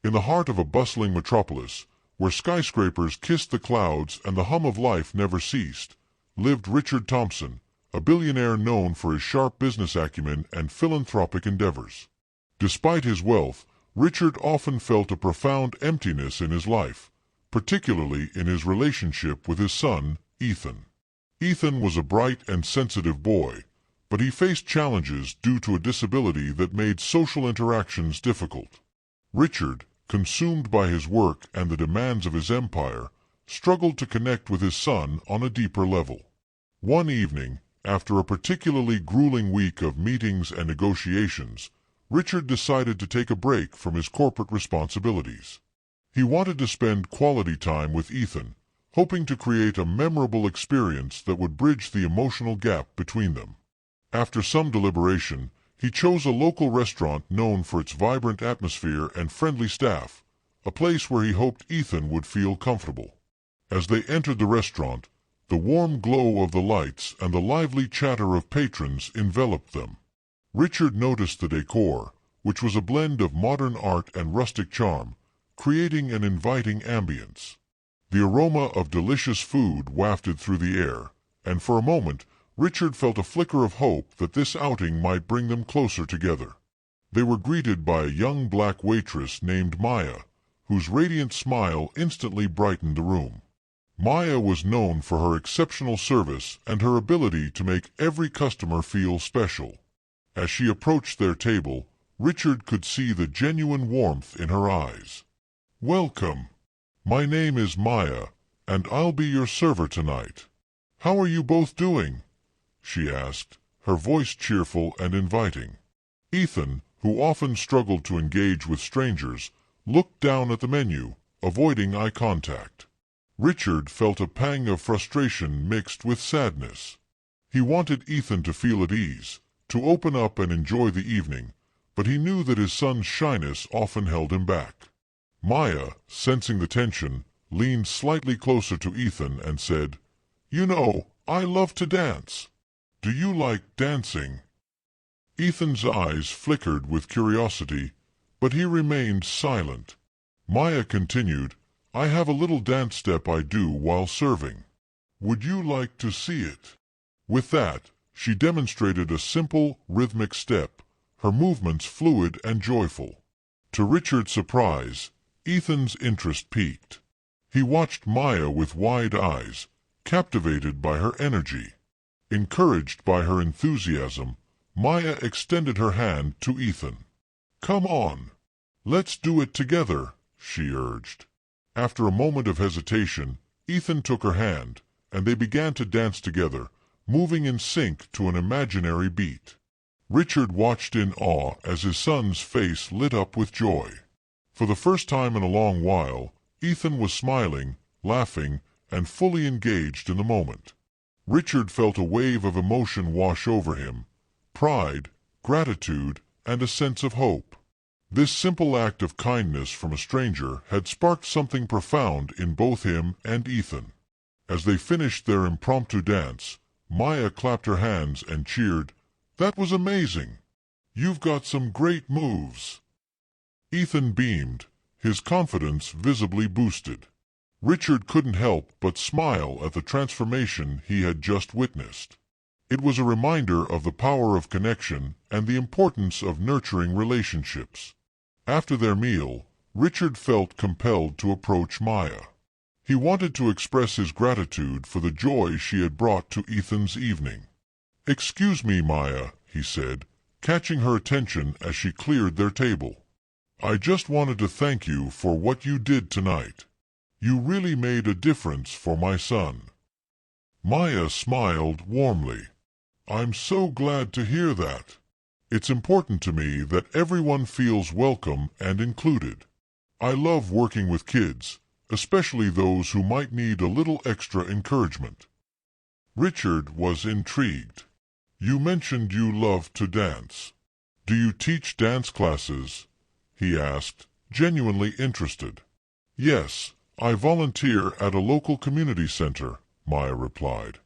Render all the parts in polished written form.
In the heart of a bustling metropolis, where skyscrapers kissed the clouds and the hum of life never ceased, lived Richard Thompson, a billionaire known for his sharp business acumen and philanthropic endeavors. Despite his wealth, Richard often felt a profound emptiness in his life, particularly in his relationship with his son, Ethan. Ethan was a bright and sensitive boy, but he faced challenges due to a disability that made social interactions difficult. Richard, consumed by his work and the demands of his empire, struggled to connect with his son on a deeper level. One evening, after a particularly grueling week of meetings and negotiations, Richard decided to take a break from his corporate responsibilities. He wanted to spend quality time with Ethan, hoping to create a memorable experience that would bridge the emotional gap between them. After some deliberation, he chose a local restaurant known for its vibrant atmosphere and friendly staff, a place where he hoped Ethan would feel comfortable. As they entered the restaurant, the warm glow of the lights and the lively chatter of patrons enveloped them. Richard noticed the decor, which was a blend of modern art and rustic charm, creating an inviting ambience. The aroma of delicious food wafted through the air, and for a moment Richard felt a flicker of hope that this outing might bring them closer together. They were greeted by a young black waitress named Maya, whose radiant smile instantly brightened the room. Maya was known for her exceptional service and her ability to make every customer feel special. As she approached their table, Richard could see the genuine warmth in her eyes. "Welcome. My name is Maya, and I'll be your server tonight. How are you both doing?" she asked, her voice cheerful and inviting. Ethan, who often struggled to engage with strangers, looked down at the menu, avoiding eye contact. Richard felt a pang of frustration mixed with sadness. He wanted Ethan to feel at ease, to open up and enjoy the evening, but he knew that his son's shyness often held him back. Maya, sensing the tension, leaned slightly closer to Ethan and said, "You know, I love to dance. Do you like dancing?" Ethan's eyes flickered with curiosity, but he remained silent. Maya continued, "I have a little dance step I do while serving. Would you like to see it?" With that, she demonstrated a simple, rhythmic step, her movements fluid and joyful. To Richard's surprise, Ethan's interest peaked. He watched Maya with wide eyes, captivated by her energy. Encouraged by her enthusiasm, Maya extended her hand to Ethan. "Come on. Let's do it together," she urged. After a moment of hesitation, Ethan took her hand, and they began to dance together, moving in sync to an imaginary beat. Richard watched in awe as his son's face lit up with joy. For the first time in a long while, Ethan was smiling, laughing, and fully engaged in the moment. Richard felt a wave of emotion wash over him, pride, gratitude, and a sense of hope. This simple act of kindness from a stranger had sparked something profound in both him and Ethan. As they finished their impromptu dance, Maya clapped her hands and cheered, "That was amazing! You've got some great moves." Ethan beamed, his confidence visibly boosted. Richard couldn't help but smile at the transformation he had just witnessed. It was a reminder of the power of connection and the importance of nurturing relationships. After their meal, Richard felt compelled to approach Maya. He wanted to express his gratitude for the joy she had brought to Ethan's evening. "Excuse me, Maya," he said, catching her attention as she cleared their table. "I just wanted to thank you for what you did tonight. You really made a difference for my son." Maya smiled warmly. "I'm so glad to hear that. It's important to me that everyone feels welcome and included. I love working with kids, especially those who might need a little extra encouragement." Richard was intrigued. "You mentioned you love to dance. Do you teach dance classes?" he asked, genuinely interested. "Yes, I volunteer at a local community center," Maya replied.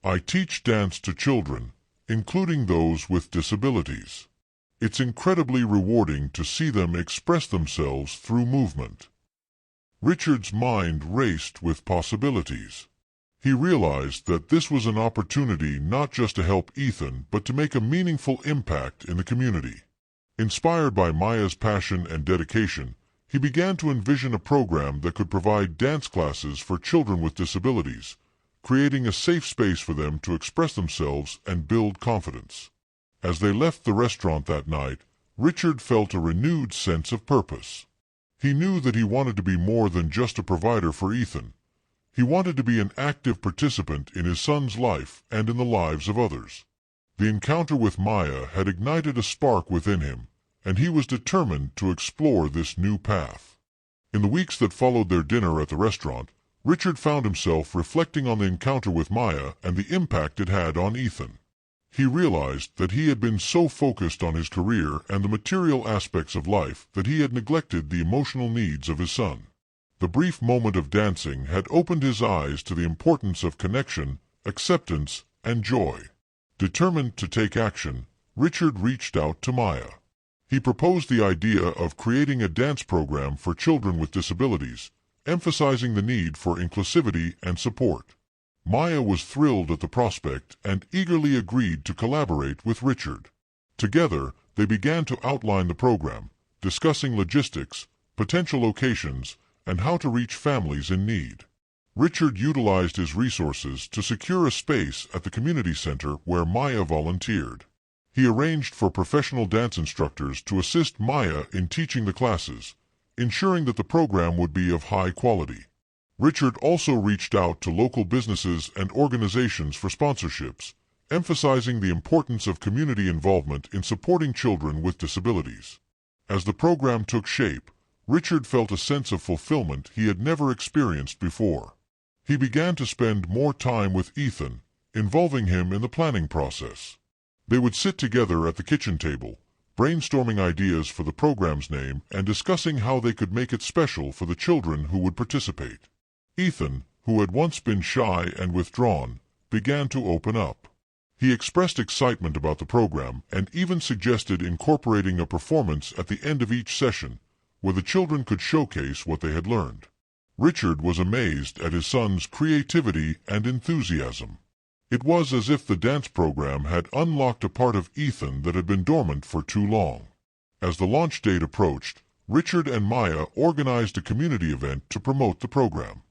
"I teach dance to children, including those with disabilities. It's incredibly rewarding to see them express themselves through movement. Richard's mind raced with possibilities. He realized that this was an opportunity not just to help Ethan, but to make a meaningful impact in the community. Inspired by Maya's passion and dedication, he began to envision a program that could provide dance classes for children with disabilities, creating a safe space for them to express themselves and build confidence. As they left the restaurant that night, Richard felt a renewed sense of purpose. He knew that he wanted to be more than just a provider for Ethan. He wanted to be an active participant in his son's life and in the lives of others. The encounter with Maya had ignited a spark within him, and he was determined to explore this new path. In the weeks that followed their dinner at the restaurant, Richard found himself reflecting on the encounter with Maya and the impact it had on Ethan. He realized that he had been so focused on his career and the material aspects of life that he had neglected the emotional needs of his son. The brief moment of dancing had opened his eyes to the importance of connection, acceptance, and joy. Determined to take action, Richard reached out to Maya. He proposed the idea of creating a dance program for children with disabilities, emphasizing the need for inclusivity and support. Maya was thrilled at the prospect and eagerly agreed to collaborate with Richard. Together, they began to outline the program, discussing logistics, potential locations, and how to reach families in need. Richard utilized his resources to secure a space at the community center where Maya volunteered. He arranged for professional dance instructors to assist Maya in teaching the classes, ensuring that the program would be of high quality. Richard also reached out to local businesses and organizations for sponsorships, emphasizing the importance of community involvement in supporting children with disabilities. As the program took shape, Richard felt a sense of fulfillment he had never experienced before. He began to spend more time with Ethan, involving him in the planning process. They would sit together at the kitchen table, brainstorming ideas for the program's name and discussing how they could make it special for the children who would participate. Ethan, who had once been shy and withdrawn, began to open up. He expressed excitement about the program and even suggested incorporating a performance at the end of each session, where the children could showcase what they had learned. Richard was amazed at his son's creativity and enthusiasm. It was as if the dance program had unlocked a part of Ethan that had been dormant for too long. As the launch date approached, Richard and Maya organized a community event to promote the program.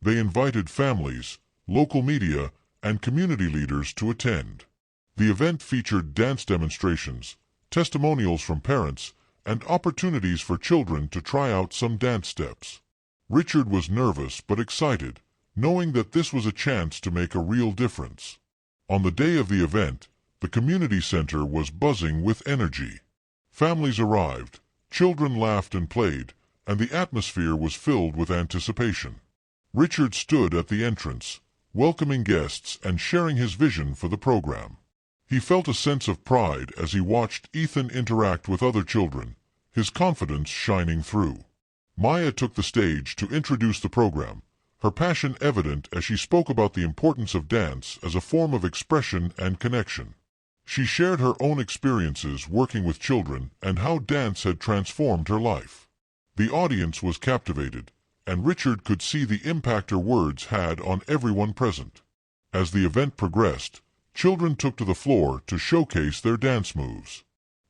They invited families, local media, and community leaders to attend. The event featured dance demonstrations, testimonials from parents, and opportunities for children to try out some dance steps. Richard was nervous but excited, knowing that this was a chance to make a real difference. On the day of the event, the community center was buzzing with energy. Families arrived, children laughed and played, and the atmosphere was filled with anticipation. Richard stood at the entrance, welcoming guests and sharing his vision for the program. He felt a sense of pride as he watched Ethan interact with other children, his confidence shining through. Maya took the stage to introduce the program, her passion evident as she spoke about the importance of dance as a form of expression and connection. She shared her own experiences working with children and how dance had transformed her life. The audience was captivated, and Richard could see the impact her words had on everyone present. As the event progressed, children took to the floor to showcase their dance moves.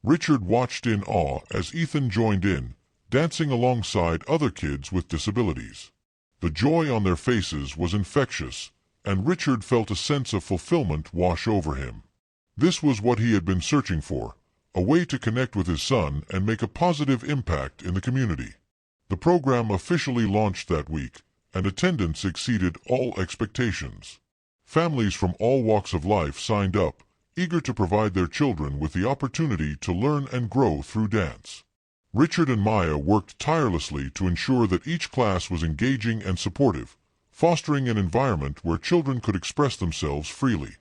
Richard watched in awe as Ethan joined in, dancing alongside other kids with disabilities. The joy on their faces was infectious, and Richard felt a sense of fulfillment wash over him. This was what he had been searching for, a way to connect with his son and make a positive impact in the community. The program officially launched that week, and attendance exceeded all expectations. Families from all walks of life signed up, eager to provide their children with the opportunity to learn and grow through dance. Richard and Maya worked tirelessly to ensure that each class was engaging and supportive, fostering an environment where children could express themselves freely.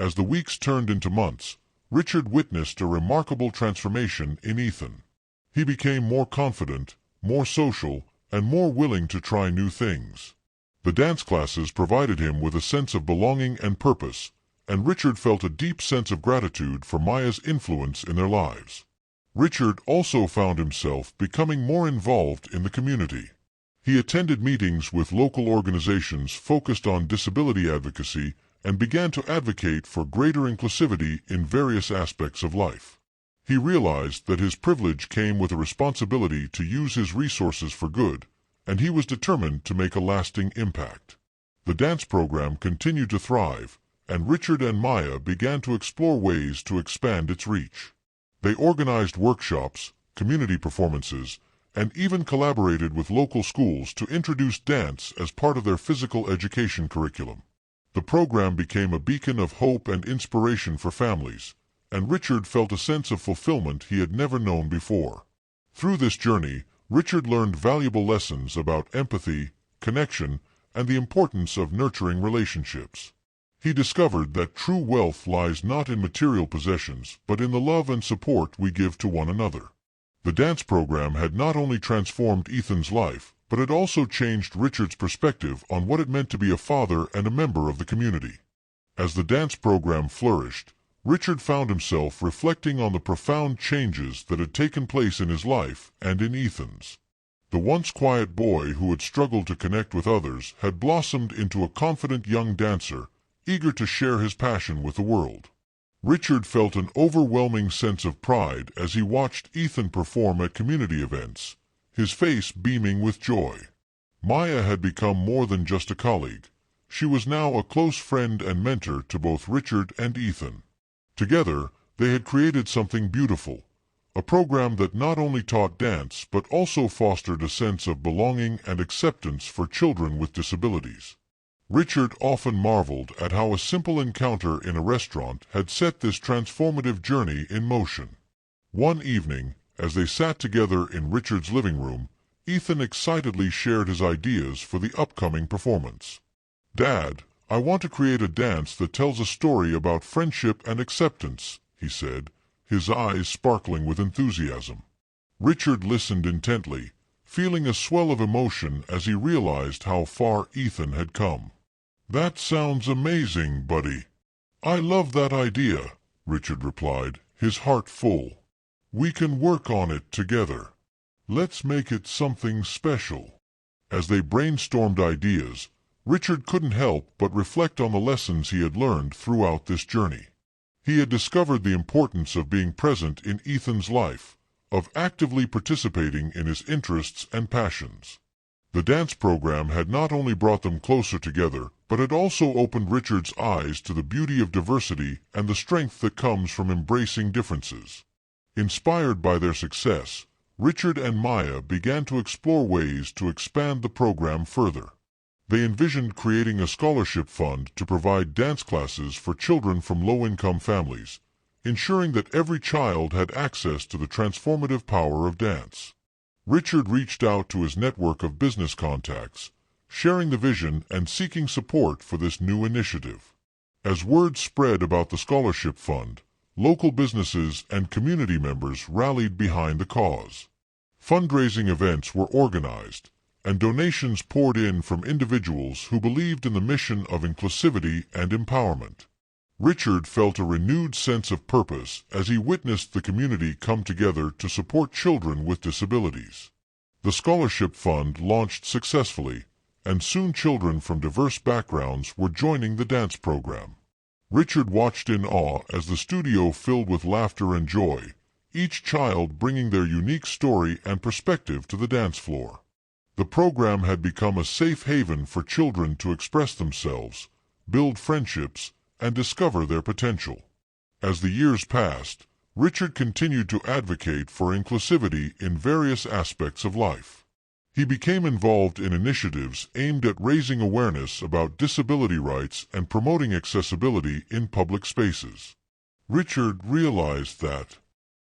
As the weeks turned into months, Richard witnessed a remarkable transformation in Ethan. He became more confident, more social, and more willing to try new things. The dance classes provided him with a sense of belonging and purpose, and Richard felt a deep sense of gratitude for Maya's influence in their lives. Richard also found himself becoming more involved in the community. He attended meetings with local organizations focused on disability advocacy and began to advocate for greater inclusivity in various aspects of life. He realized that his privilege came with a responsibility to use his resources for good, and he was determined to make a lasting impact. The dance program continued to thrive, and Richard and Maya began to explore ways to expand its reach. They organized workshops, community performances, and even collaborated with local schools to introduce dance as part of their physical education curriculum. The program became a beacon of hope and inspiration for families, and Richard felt a sense of fulfillment he had never known before. Through this journey, Richard learned valuable lessons about empathy, connection, and the importance of nurturing relationships. He discovered that true wealth lies not in material possessions, but in the love and support we give to one another. The dance program had not only transformed Ethan's life, but it also changed Richard's perspective on what it meant to be a father and a member of the community. As the dance program flourished, Richard found himself reflecting on the profound changes that had taken place in his life and in Ethan's. The once quiet boy who had struggled to connect with others had blossomed into a confident young dancer, eager to share his passion with the world. Richard felt an overwhelming sense of pride as he watched Ethan perform at community events, his face beaming with joy. Maya had become more than just a colleague. She was now a close friend and mentor to both Richard and Ethan. Together, they had created something beautiful, a program that not only taught dance but also fostered a sense of belonging and acceptance for children with disabilities. Richard often marveled at how a simple encounter in a restaurant had set this transformative journey in motion. One evening, as they sat together in Richard's living room, Ethan excitedly shared his ideas for the upcoming performance. "Dad, I want to create a dance that tells a story about friendship and acceptance," he said, his eyes sparkling with enthusiasm. Richard listened intently, feeling a swell of emotion as he realized how far Ethan had come. "That sounds amazing, buddy." "I love that idea," Richard replied, his heart full. "We can work on it together. Let's make it something special." As they brainstormed ideas, Richard couldn't help but reflect on the lessons he had learned throughout this journey. He had discovered the importance of being present in Ethan's life, of actively participating in his interests and passions. The dance program had not only brought them closer together, but had also opened Richard's eyes to the beauty of diversity and the strength that comes from embracing differences. Inspired by their success, Richard and Maya began to explore ways to expand the program further. They envisioned creating a scholarship fund to provide dance classes for children from low-income families, ensuring that every child had access to the transformative power of dance. Richard reached out to his network of business contacts, sharing the vision and seeking support for this new initiative. As word spread about the scholarship fund, local businesses and community members rallied behind the cause. Fundraising events were organized, and donations poured in from individuals who believed in the mission of inclusivity and empowerment. Richard felt a renewed sense of purpose as he witnessed the community come together to support children with disabilities. The scholarship fund launched successfully, and soon children from diverse backgrounds were joining the dance program. Richard watched in awe as the studio filled with laughter and joy, each child bringing their unique story and perspective to the dance floor. The program had become a safe haven for children to express themselves, build friendships, and discover their potential. As the years passed, Richard continued to advocate for inclusivity in various aspects of life. He became involved in initiatives aimed at raising awareness about disability rights and promoting accessibility in public spaces. Richard realized that,